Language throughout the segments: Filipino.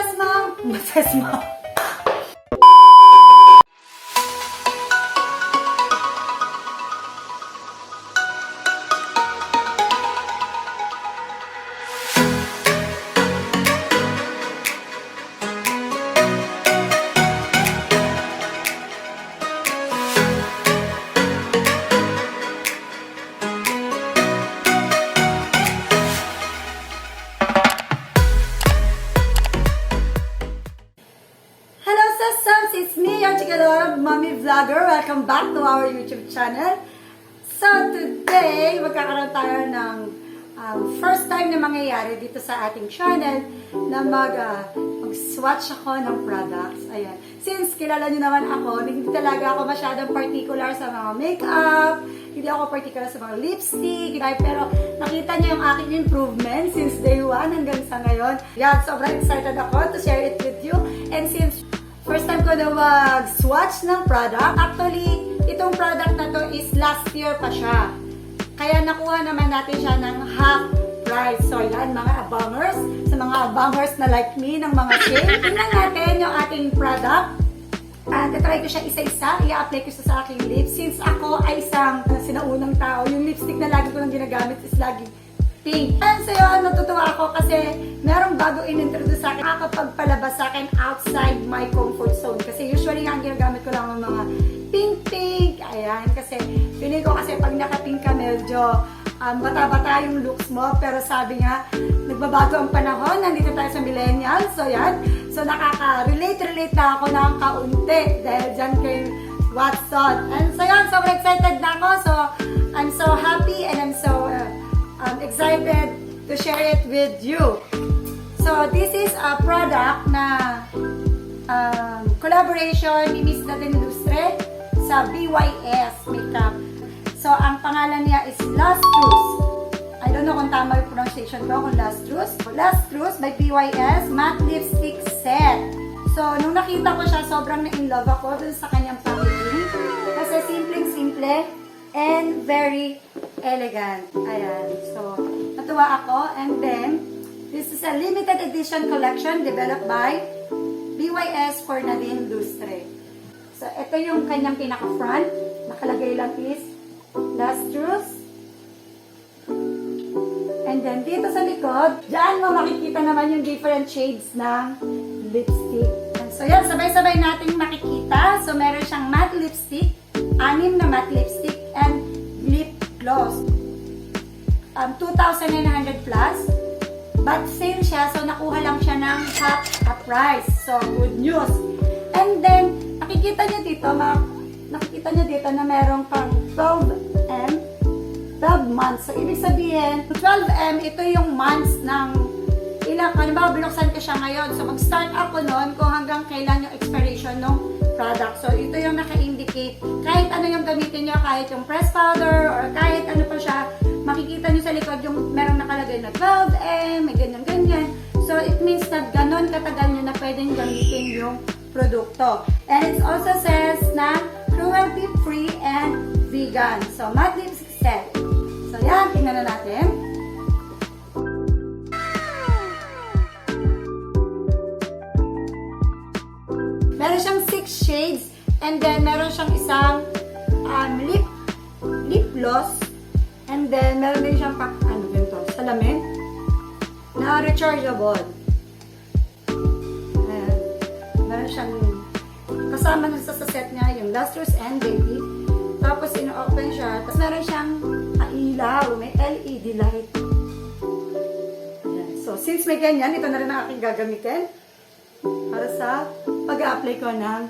Ces Mom! Ces Mom! Ceszums, it's me, your mommy vlogger. Welcome back to our YouTube channel. So today, magkakaroon tayo ng first time na mangyayari dito sa ating channel na mag-swatch ako ng products. Ayan. Since kilala nyo naman ako, hindi talaga ako masyadong particular sa mga makeup, hindi ako particular sa mga lipstick, pero nakita niyo yung aking improvement since day 1 hanggang sa ngayon. Yeah, sobrang excited ako to share it with you. And since first time ko na mag-swatch ng product. Actually, itong product na to is last year pa siya. Kaya nakuha naman natin siya ng half price. So yan, mga abangers. Sa mga abangers na like me, ng mga sale. Tingnan natin yung ating product. Tatry ko siya isa-isa. I-apply ko siya sa aking lips. Since ako ay isang sinaunang tao, yung lipstick na lagi ko nang ginagamit is lagi pink. And so yun, natutuwa ako kasi merong bago in-introduce sa akin, nakakapagpalabas sa akin outside my comfort zone. Kasi usually nga, ang ginagamit ko lang ng mga pink-pink. Ayan, kasi feeling ko kasi pag naka-pink ka, medyo bata-bata yung looks mo. Pero sabi nga, nagbabago ang panahon, nandito tayo sa millennials. So yan, so nakaka-relate na ako ng kaunti dahil dyan kay Watson. And so yan, sobrang excited na ako. So, I'm so happy and I'm so excited to share it with you. So, this is a product na collaboration ni Miss natin Lustrous sa BYS Makeup. So, ang pangalan niya is Lustrous. I don't know kung tama yung pronunciation ko, kung Lustrous. Lustrous by BYS Matte Lipstick Set. So, nung nakita ko siya, sobrang na-in-love ako dun sa kanyang packaging. Kasi simpleng-simple and very elegant. Ayan. So, natuwa ako. And then, this is a limited edition collection developed by BYS for Nadine Lustrous. So, ito yung kanyang pinaka-front. Nakalagay lang is Lustrous. And then, dito sa likod, dyan mo makikita naman yung different shades ng lipstick. So, yan. Sabay-sabay nating makikita. So, meron siyang matte lipstick, 6 na matte lipstick, and lip gloss. 2,900 plus. But sale siya, so nakuha lang siya ng half a price. So, good news. And then, nakikita nyo dito na merong pang 12M, 12 months. So, ibig sabihin, 12M, ito yung months ng ilang, halimbawa, binuksan ko siya ngayon. So, mag-start ako nun kung hanggang kailan yung expiration ng product. So, ito yung naka-indicate. Kahit ano yung gamitin nyo, kahit yung press powder, or kahit ano pa siya, makikita nyo sa likod yung merong nakalagay na 12M, may ganyan-ganyan. So, it means na ganon katagal nyo na pwedeng gamitin yung produkto. And it also says na cruelty-free and vegan. So, matte lipstick set. So, yan. Tingnan na natin. Meron siyang 6 shades and then meron siyang isang lip gloss and then meron din siyang salamin na rechargeable. Ayan. Meron siyang kasama na sa set niya yung Lustrous and Baby. Tapos ino-open siya. Tapos meron siyang ilaw, may LED light. Ayan. So since may ganyan, ito na rin ang aking gagamitin para sa pag-a-apply ko ng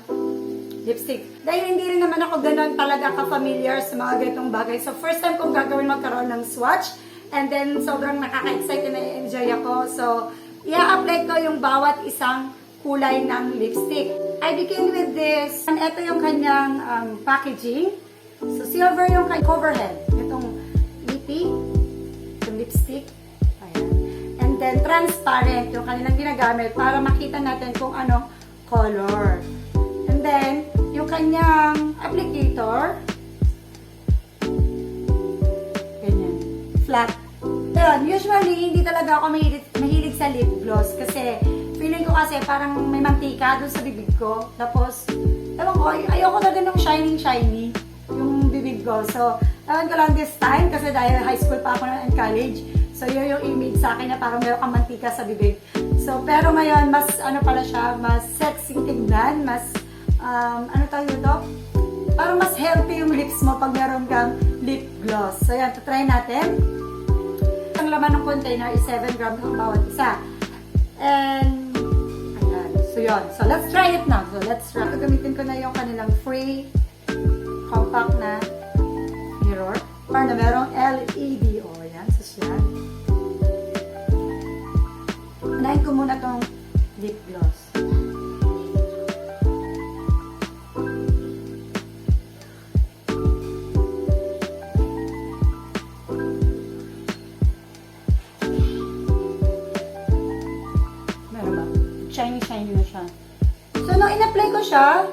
lipstick. Dahil hindi rin naman ako ganon talaga ka-familiar sa mga ganitong bagay. So, first time kong gagawin magkaroon ng swatch. And then, sobrang nakaka-excite na i-enjoy ako. So, i-apply ko yung bawat isang kulay ng lipstick. I begin with this. And ito yung kanyang packaging. So, silver yung kanyang coverhead. Itong lippy, yung lipstick. And then, transparent yung kanilang ginagamit para makita natin kung anong color. And then, yung kanyang applicator, ganyan, flat. Yun, usually, hindi talaga ako mahilig sa lip gloss kasi feeling ko ko kasi parang may mantika doon sa bibig ko. Tapos, ewan ko, ayoko na din ng shiny yung bibig ko. So, ewan ko lang this time kasi dahil high school pa ako and college. So, yun yung image sa akin na parang meron kang mantika sa bibig. So, pero ngayon, mas ano pala siya, mas sexy tignan, mas, ano tawag ito? Parang mas healthy yung lips mo pag meron kang lip gloss. So, yan, try natin. Ang laman ng container is 7 grams ang bawat isa. And, ayan. So, yun. So, let's try it now. So, let's try. Gamitin ko na yung kanilang free, compact na mirror. Para na merong LED. O, ayan. So, yan. Unahin ko muna tong lip gloss. Shiny na siya. So, nung in-apply ko siya,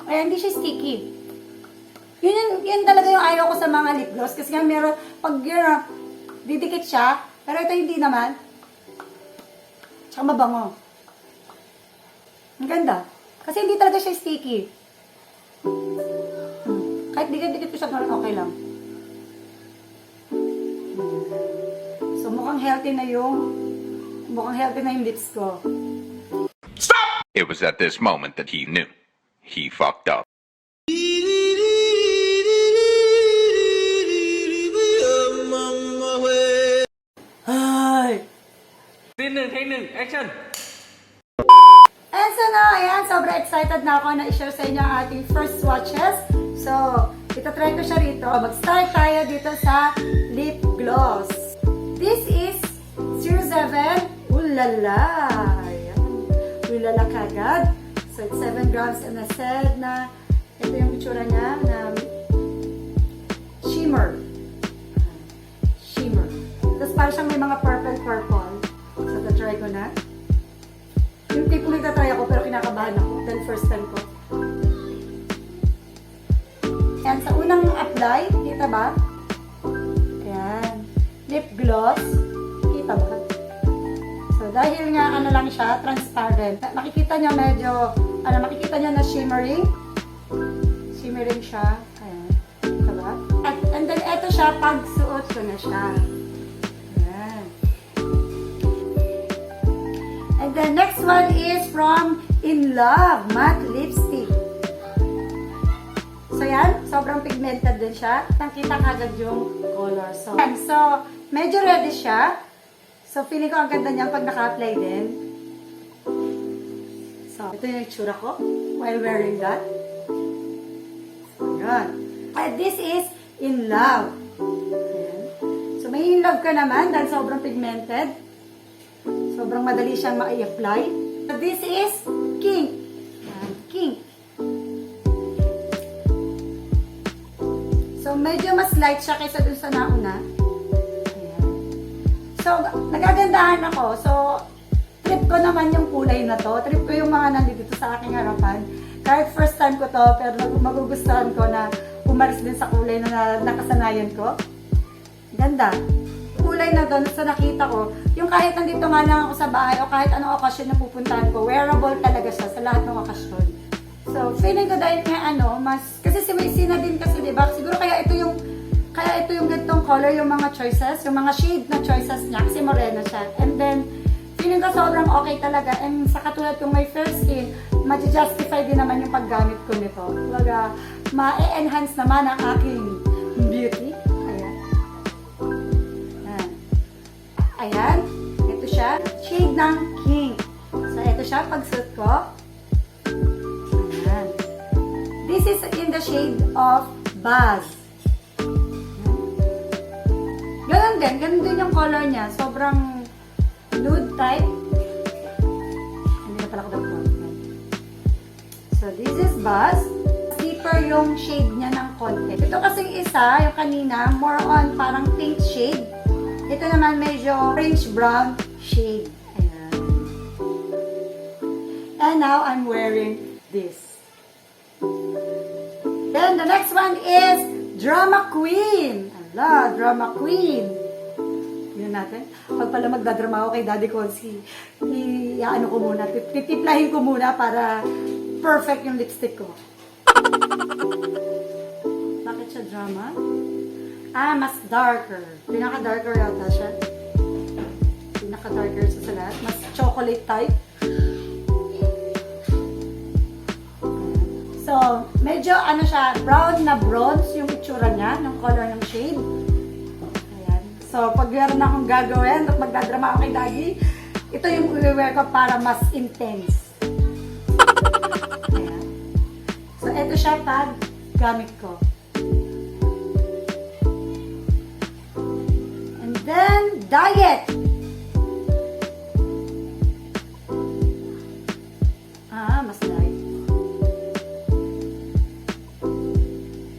ay hindi siya sticky. Yun talaga yung ayaw ko sa mga lip gloss. Kasi nga meron, pag yun, didikit siya, pero ito hindi naman. Tsaka mabango. Ang ganda. Kasi hindi talaga siya sticky. Kahit dikit-dikit ko siya, okay lang. So, mukhang healthy na yung lips ko. Stop! It was at this moment that he knew. He fucked up. Hi! Take one, action! And so na, ayan, sobrang excited na ako na i-share sa inyo ang ating first swatches. So, ito-try ko siya rito. Mag-start tayo dito sa lip gloss. This is 07. Ulala! Ayan. Ulala kagad. So, it's 7 grams and I said na ito yung itsura niya na shimmer. Shimmer. Tapos parang siyang may mga purple. So, ito-try ko na. Yung tipong nagtatry ako pero kinakabahan ako dahil first time ko. Ayan, sa unang apply, kita ba? Ayan. Lip gloss. Kita ba? So, dahil nga ano lang siya, transparent. Makikita nyo medyo, makikita nyo na shimmering. Shimmering siya. Ayan. Kita ba? And then, eto siya, pag suot ko na siya. And the next one is from In Love Matte Lipstick. So yan, sobrang pigmented din siya. Nakita kagad yung color. So, medyo ready siya. So, feeling ko ang ganda niya pag naka-apply din. So, ito yung itsura ko while wearing that. So, yan. And this is In Love. Ayan. So, may In Love ka naman dahil sobrang pigmented. Sobrang madali siyang ma-apply. So, this is King. King. So, medyo mas light siya kaysa dun sa nauna. Ayan. So, nagagandahan ako. So, trip ko naman yung kulay na to. Trip ko yung mga nandito sa aking harapan. Kahit first time ko to, pero magugustuhan ko na umalis din sa kulay na nakasanayan ko. Ganda. Kulay na doon sa nakita ko, yung kahit nandito nga lang ako sa bahay o kahit anong okasyon na pupuntahan ko, wearable talaga siya sa lahat ng okasyon. So, feeling ko dahil nga mas, kasi si Macy na din kasi, diba? Siguro kaya ito yung ganitong color, yung mga choices, yung mga shade na choices niya, kasi morena siya. And then, feeling ko sobrang okay talaga. And sa katulad kung may fair skin, ma-justify din naman yung paggamit ko nito. Kumbaga, ma-enhance naman ang aking beauty. Ayan, ito siya, shade ng King. So, ito siya, pagsuot ko. Ayan. This is in the shade of Buzz. Ganun din yung color niya. Sobrang nude type. Hindi na pala ko dapat. So, this is Buzz. Deeper yung shade niya ng konti. Ito kasing isa, yung kanina, more on parang pink shade. Ito naman medyo orange brown shade. Ayan. And now I'm wearing this. Then the next one is Drama Queen. Ala, Drama Queen. Yun natin. Pag pala magdadrama ako kay Daddy Consi, Iaano ko muna, titiplahin ko muna para perfect yung lipstick ko. Bakit siya drama? Mas darker. Pinaka-darker yata siya. Pinaka-darker siya sa lahat. Mas chocolate type. So, medyo ano siya, brown na bronze yung itsura niya, ng color ng shade. Ayan. So, pag meron na akong gagawin at magdadrama ako kay Daddy, ito yung i-wear ko para mas intense. Ayan. So, ito siya pag gamit ko. And then, diet! Mas diet.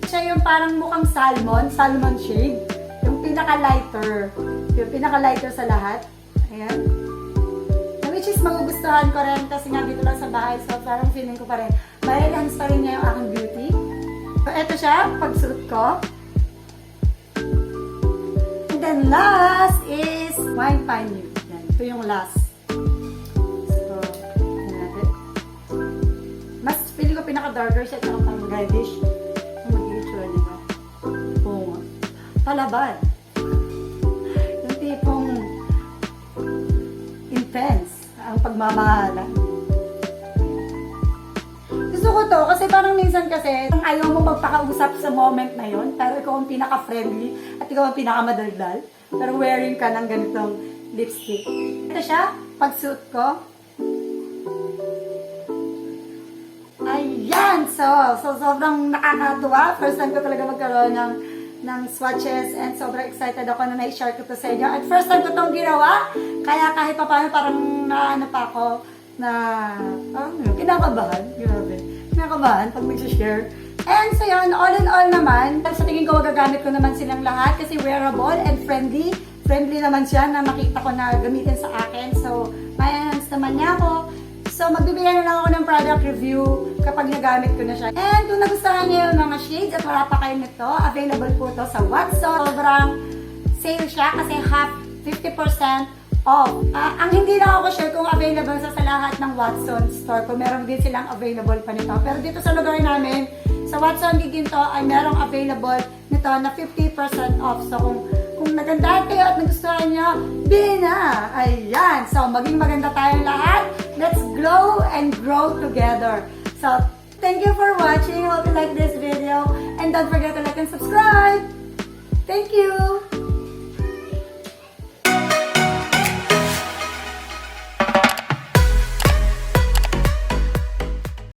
Siya yung parang mukhang salmon shade. Yung pinaka-lighter sa lahat. Ayan. Which is magugustuhan ko rin kasi nga dito lang sa bahay. So parang feeling ko pa rin, ma-enhance pa rin niya yung aking beauty. So eto siya, pag-suit ko. And then last is Wine Pine Nude. Yan, ito yung last. So, yan natin. Mas feeling ko pinaka-darker siya at saka parang reddish. Palaban. Yung tipong intense ang pagmamahalan. Gusto ko to kasi parang minsan kasi ayaw mo magpakausap sa moment na yon, pero ikaw ang pinaka-friendly at ikaw ang pinaka-madaldal, pero wearing ka ng ganitong lipstick. Ito siya, pag-suit ko. Ayan! So sobrang nakakatuwa. First time ko talaga magkaroon ng swatches and sobrang excited ako na na-share ko to sa inyo. At first time ko itong ginawa, kaya kahit pa paano parang naano pa ako na kinakabahan. Grabe. Kinakabahan pag mag-share. And so yun, all in all naman, sa tingin ko magagamit ko naman silang lahat kasi wearable and friendly. Friendly naman siya na makita ko na gamitin sa akin. So, may enhance naman niya ako. So, magbibigay na lang ako ng product review kapag nagamit ko na siya. And kung nagustuhan niyo yung mga shades at wala pa kayo nito, available po to sa Watson. Sobrang sale siya kasi half 50% off. Ang hindi na ako sure kung available sa lahat ng Watson store. Kung meron din silang available pa nito. Pero dito sa lugar namin, sa Watson Giginto ay merong available nito na 50% off. So kung nagandahan kayo at nagustuhan nyo, bilhin na! Ayan! So, maging maganda tayong lahat. Let's glow and grow together. So, thank you for watching. Hope you like this video. And don't forget to like and subscribe. Thank you!